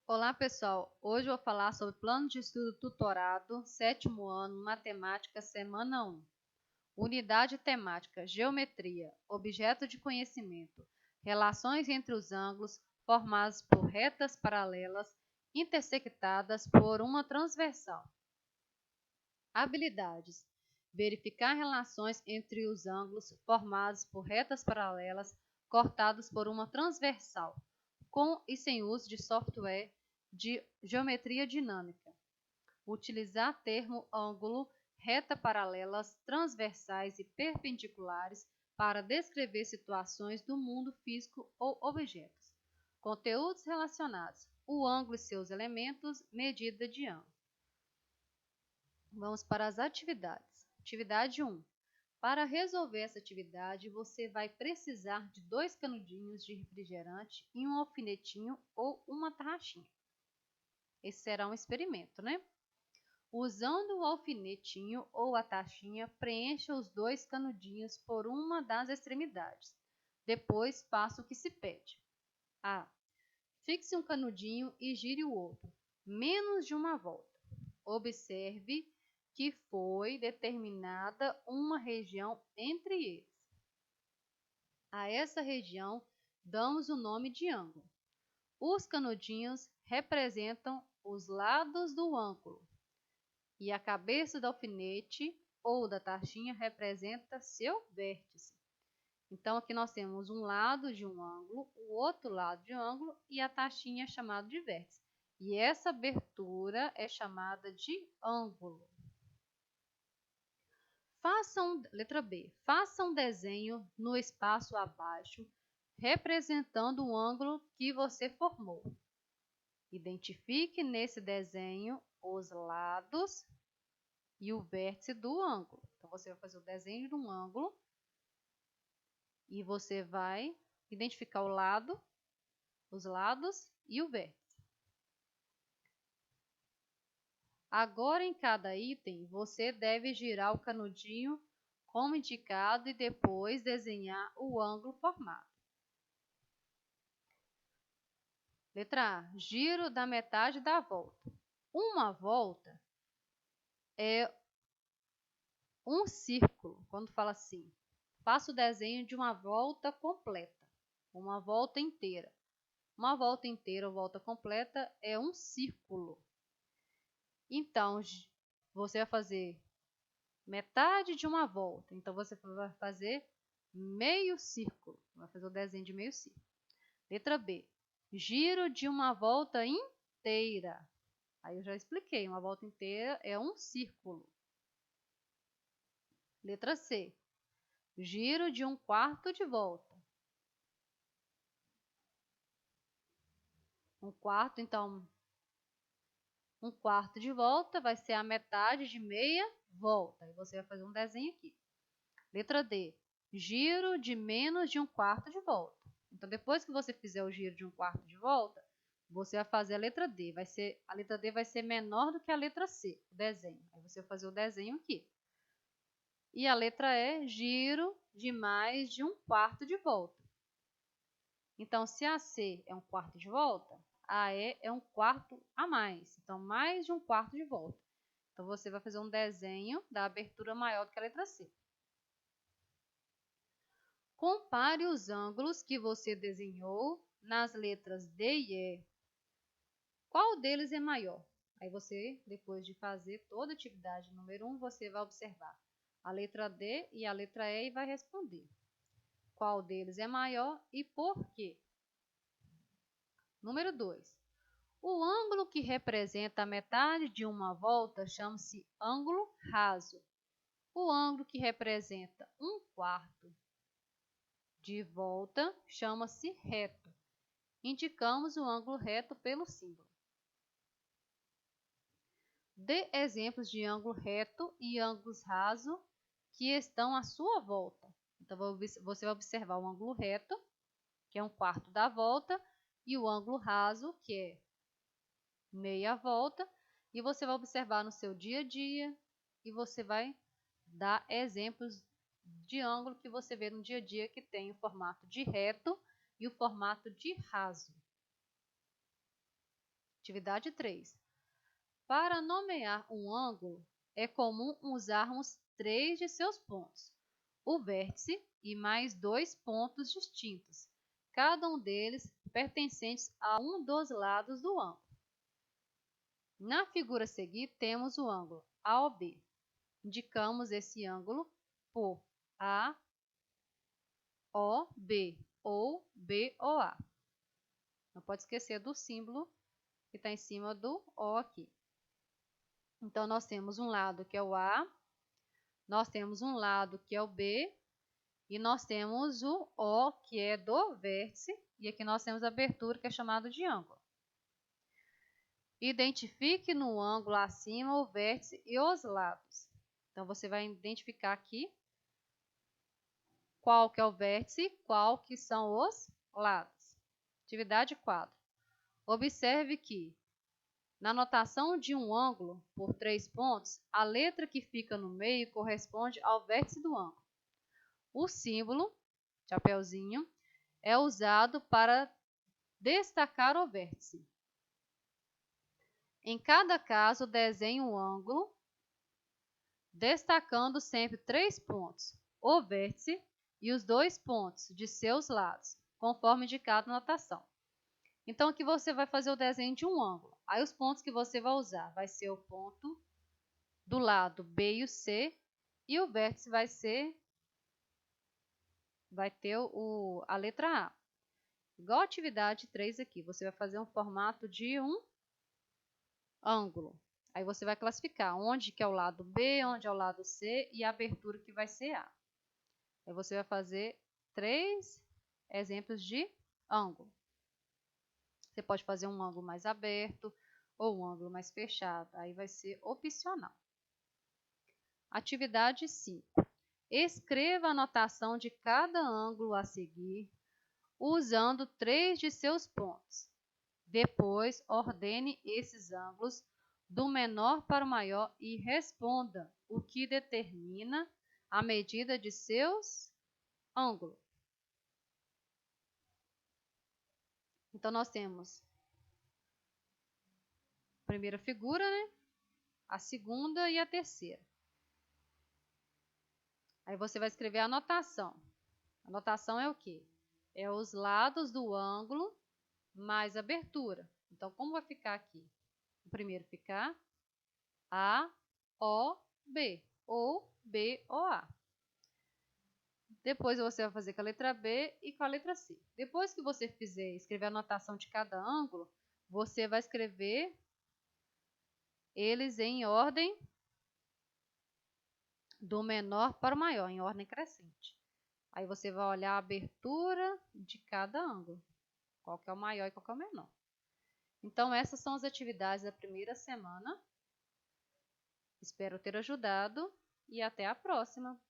Olá pessoal, hoje eu vou falar sobre plano de estudo tutorado, 7º ano, matemática, semana 1. Unidade temática, geometria, objeto de conhecimento, relações entre os ângulos formados por retas paralelas intersectadas por uma transversal. Habilidades: verificar relações entre os ângulos formados por retas paralelas cortados por uma transversal, com e sem uso de software de geometria dinâmica. Utilizar termo ângulo, reta paralelas, transversais e perpendiculares para descrever situações do mundo físico ou objetos. Conteúdos relacionados: o ângulo e seus elementos, medida de ângulo. Vamos para as atividades. Atividade 1. Para resolver essa atividade, você vai precisar de 2 canudinhos de refrigerante e um alfinetinho ou uma tarraxinha. Esse será um experimento, né? Usando o alfinetinho ou a taxinha, preencha os 2 canudinhos por uma das extremidades. Depois, faça o que se pede. A. Fixe um canudinho e gire o outro, menos de uma volta. Observe que foi determinada uma região entre eles. A essa região damos o nome de ângulo. Os canudinhos representam os lados do ângulo e a cabeça do alfinete ou da taxinha representa seu vértice. Então, aqui nós temos um lado de um ângulo, o outro lado de um ângulo e a taxinha é chamada de vértice. E essa abertura é chamada de ângulo. Letra B. Faça um desenho no espaço abaixo, representando o ângulo que você formou. Identifique nesse desenho os lados e o vértice do ângulo. Então, você vai fazer o desenho de um ângulo e você vai identificar o lado, os lados e o vértice. Agora, em cada item, você deve girar o canudinho como indicado e depois desenhar o ângulo formado. Letra A. Giro da metade da volta. Uma volta é um círculo. Quando fala assim, faça o desenho de uma volta completa, uma volta inteira. Uma volta inteira ou volta completa é um círculo. Então, você vai fazer metade de uma volta. Então, você vai fazer meio círculo. Vai fazer o desenho de meio círculo. Letra B. Giro de uma volta inteira. Aí eu já expliquei, uma volta inteira é um círculo. Letra C. Giro de um quarto de volta. Um quarto, então, um quarto de volta vai ser a metade de meia volta. Aí você vai fazer um desenho aqui. Letra D. Giro de menos de um quarto de volta. Então, depois que você fizer o giro de um quarto de volta, você vai fazer a letra D. A letra D vai ser menor do que a letra C, o desenho. Aí você vai fazer o desenho aqui. E a letra E, giro de mais de um quarto de volta. Então, se a C é um quarto de volta, a E é um quarto a mais. Então, mais de um quarto de volta. Então, você vai fazer um desenho da abertura maior do que a letra C. Compare os ângulos que você desenhou nas letras D e E. Qual deles é maior? Aí você, depois de fazer toda a atividade número 1, você vai observar a letra D e a letra E e vai responder. Qual deles é maior e por quê? Número 2. O ângulo que representa a metade de uma volta chama-se ângulo raso. O ângulo que representa um quarto de volta chama-se reto. Indicamos o ângulo reto pelo símbolo. Dê exemplos de ângulo reto e ângulos rasos que estão à sua volta. Então, você vai observar o ângulo reto, que é um quarto da volta, e o ângulo raso, que é meia volta, e você vai observar no seu dia a dia e você vai dar exemplos de ângulo que você vê no dia a dia que tem o formato de reto e o formato de raso. Atividade 3. Para nomear um ângulo, é comum usarmos 3 de seus pontos, o vértice e mais 2 pontos distintos, cada um deles pertencentes a um dos lados do ângulo. Na figura a seguir, temos o ângulo AOB. Indicamos esse ângulo por AOB ou BOA. Não pode esquecer do símbolo que está em cima do O aqui. Então, nós temos um lado que é o A, nós temos um lado que é o B, e nós temos o O, que é do vértice, e aqui nós temos a abertura, que é chamada de ângulo. Identifique no ângulo acima o vértice e os lados. Então, você vai identificar aqui qual que é o vértice, qual que são os lados. Atividade 4. Observe que, na notação de um ângulo por 3 pontos, a letra que fica no meio corresponde ao vértice do ângulo. O símbolo, chapeuzinho, é usado para destacar o vértice. Em cada caso, desenhe um ângulo, destacando sempre 3 pontos, o vértice e os 2 pontos de seus lados, conforme indicado na notação. Então, aqui você vai fazer o desenho de um ângulo. Aí, os pontos que você vai usar vai ser o ponto do lado B e o C, e o vértice vai ter a letra A. Igual a atividade 3 aqui, você vai fazer um formato de um ângulo. Aí você vai classificar onde que é o lado B, onde é o lado C e a abertura que vai ser A. Aí você vai fazer 3 exemplos de ângulo. Você pode fazer um ângulo mais aberto ou um ângulo mais fechado. Aí vai ser opcional. Atividade 5. Escreva a notação de cada ângulo a seguir, usando 3 de seus pontos. Depois, ordene esses ângulos do menor para o maior e responda o que determina a medida de seus ângulos. Então, nós temos a primeira figura, né? A segunda e a terceira. Aí você vai escrever a notação. A notação é o quê? É os lados do ângulo mais abertura. Então, como vai ficar aqui? O primeiro ficar AOB ou BOA. Depois você vai fazer com a letra B e com a letra C. Depois que você escrever a notação de cada ângulo, você vai escrever eles em ordem do menor para o maior, em ordem crescente. Aí você vai olhar a abertura de cada ângulo, qual que é o maior e qual que é o menor. Então, essas são as atividades da primeira semana. Espero ter ajudado e até a próxima!